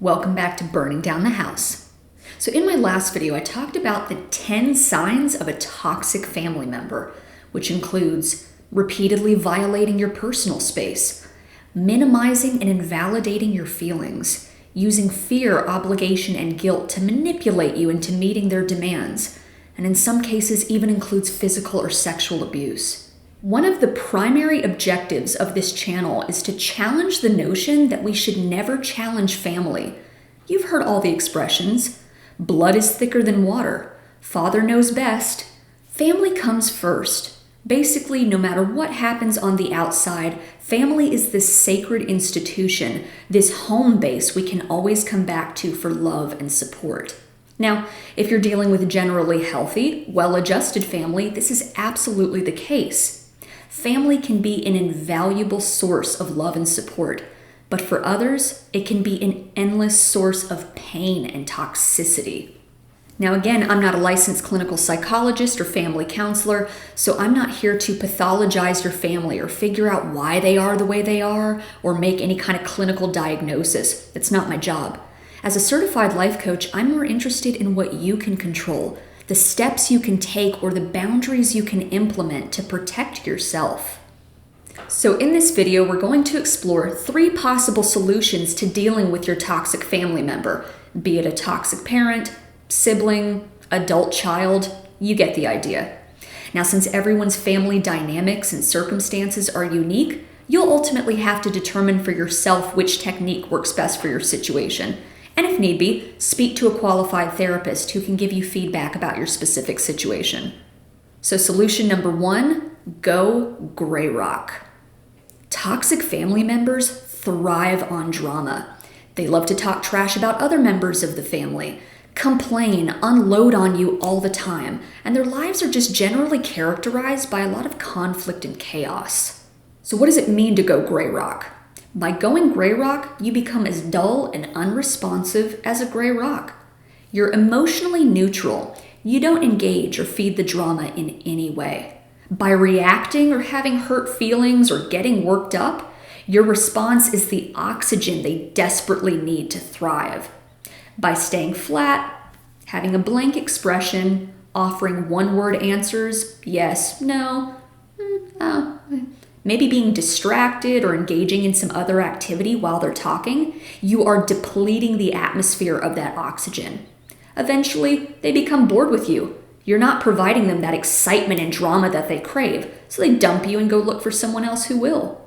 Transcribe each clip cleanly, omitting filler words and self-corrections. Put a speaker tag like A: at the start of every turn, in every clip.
A: Welcome back to Burning Down the House. So in my last video, I talked about the 10 signs of a toxic family member, which includes repeatedly violating your personal space, minimizing and invalidating your feelings, using fear, obligation, and guilt to manipulate you into meeting their demands, and in some cases even includes physical or sexual abuse. One of the primary objectives of this channel is to challenge the notion that we should never challenge family. You've heard all the expressions. Blood is thicker than water. Father knows best. Family comes first. Basically, no matter what happens on the outside, family is this sacred institution, this home base we can always come back to for love and support. Now, if you're dealing with a generally healthy, well-adjusted family, this is absolutely the case. Family can be an invaluable source of love and support, but for others, it can be an endless source of pain and toxicity. Now again, I'm not a licensed clinical psychologist or family counselor, so I'm not here to pathologize your family or figure out why they are the way they are or make any kind of clinical diagnosis. That's not my job. As a certified life coach, I'm more interested in what you can control, the steps you can take or the boundaries you can implement to protect yourself. So in this video, we're going to explore 3 possible solutions to dealing with your toxic family member, be it a toxic parent, sibling, adult child, you get the idea. Now, since everyone's family dynamics and circumstances are unique, you'll ultimately have to determine for yourself which technique works best for your situation. And if need be, speak to a qualified therapist who can give you feedback about your specific situation. So solution number 1, go gray rock. Toxic family members thrive on drama. They love to talk trash about other members of the family, complain, unload on you all the time, and their lives are just generally characterized by a lot of conflict and chaos. So what does it mean to go gray rock? By going gray rock, you become as dull and unresponsive as a gray rock. You're emotionally neutral. You don't engage or feed the drama in any way. By reacting or having hurt feelings or getting worked up, your response is the oxygen they desperately need to thrive. By staying flat, having a blank expression, offering one-word answers, yes, no, oh, maybe being distracted or engaging in some other activity while they're talking, you are depleting the atmosphere of that oxygen. Eventually, they become bored with you. You're not providing them that excitement and drama that they crave, so they dump you and go look for someone else who will.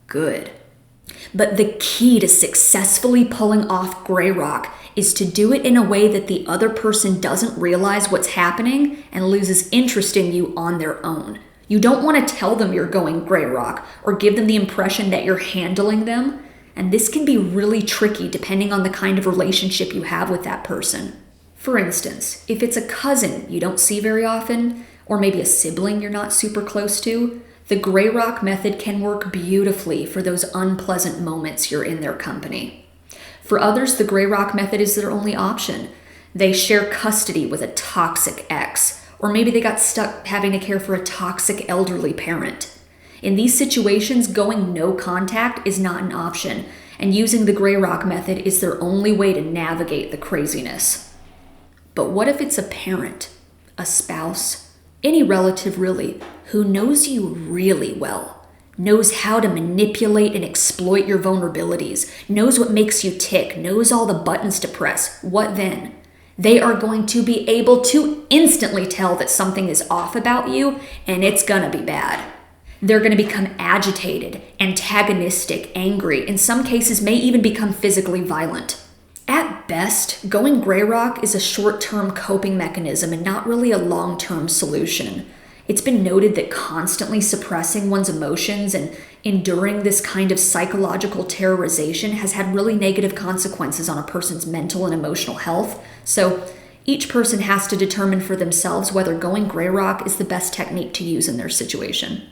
A: Good. But the key to successfully pulling off gray rock is to do it in a way that the other person doesn't realize what's happening and loses interest in you on their own. You don't want to tell them you're going gray rock or give them the impression that you're handling them, and this can be really tricky depending on the kind of relationship you have with that person. For instance, if it's a cousin you don't see very often, or maybe a sibling you're not super close to, the gray rock method can work beautifully for those unpleasant moments you're in their company. For others, the gray rock method is their only option. They share custody with a toxic ex, or maybe they got stuck having to care for a toxic elderly parent. In these situations, going no contact is not an option, and using the gray rock method is their only way to navigate the craziness. But what if it's a parent, a spouse, any relative really, who knows you really well, knows how to manipulate and exploit your vulnerabilities, knows what makes you tick, knows all the buttons to press? What then? They are going to be able to instantly tell that something is off about you, and it's gonna be bad. They're gonna become agitated, antagonistic, angry, in some cases may even become physically violent. At best, going gray rock is a short-term coping mechanism and not really a long-term solution. It's been noted that constantly suppressing one's emotions and enduring this kind of psychological terrorization has had really negative consequences on a person's mental and emotional health. So each person has to determine for themselves whether going gray rock is the best technique to use in their situation.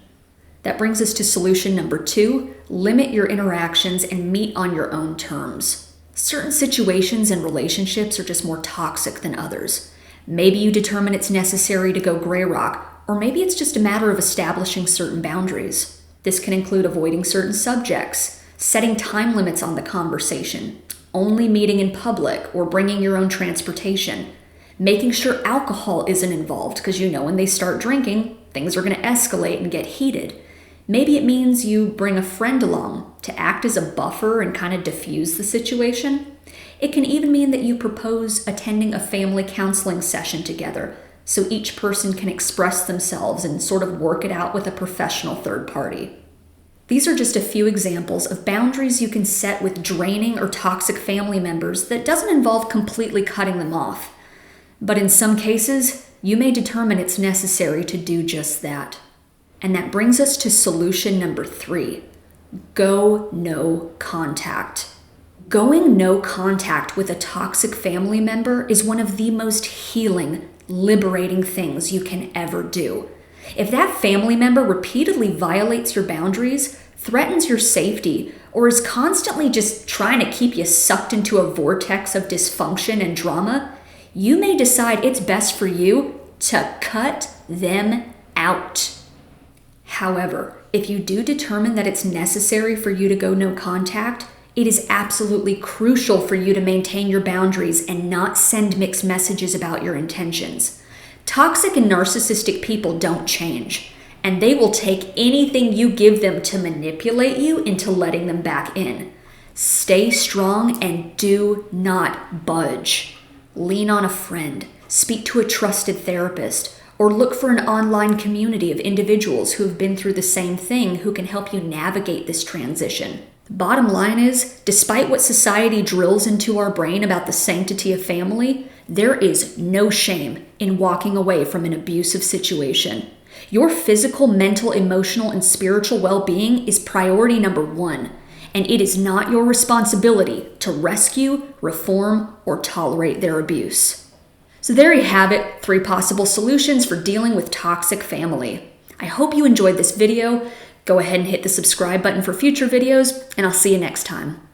A: That brings us to solution number 2, limit your interactions and meet on your own terms. Certain situations and relationships are just more toxic than others. Maybe you determine it's necessary to go gray rock, or maybe it's just a matter of establishing certain boundaries. This can include avoiding certain subjects, setting time limits on the conversation, only meeting in public or bringing your own transportation, making sure alcohol isn't involved because when they start drinking, things are going to escalate and get heated. Maybe it means you bring a friend along to act as a buffer and kind of diffuse the situation. It can even mean that you propose attending a family counseling session together so each person can express themselves and sort of work it out with a professional third party. These are just a few examples of boundaries you can set with draining or toxic family members that doesn't involve completely cutting them off. But in some cases, you may determine it's necessary to do just that. And that brings us to solution number 3. Go no contact. Going no contact with a toxic family member is one of the most healing, liberating things you can ever do. If that family member repeatedly violates your boundaries, threatens your safety, or is constantly just trying to keep you sucked into a vortex of dysfunction and drama, you may decide it's best for you to cut them out. However, if you do determine that it's necessary for you to go no contact, it is absolutely crucial for you to maintain your boundaries and not send mixed messages about your intentions. Toxic and narcissistic people don't change, and they will take anything you give them to manipulate you into letting them back in. Stay strong and do not budge. Lean on a friend, speak to a trusted therapist, or look for an online community of individuals who have been through the same thing who can help you navigate this transition. The bottom line is, despite what society drills into our brain about the sanctity of family, there is no shame in walking away from an abusive situation. Your physical, mental, emotional, and spiritual well-being is priority number 1, and it is not your responsibility to rescue, reform, or tolerate their abuse. So there you have it, 3 possible solutions for dealing with toxic family. I hope you enjoyed this video. Go ahead and hit the subscribe button for future videos, and I'll see you next time.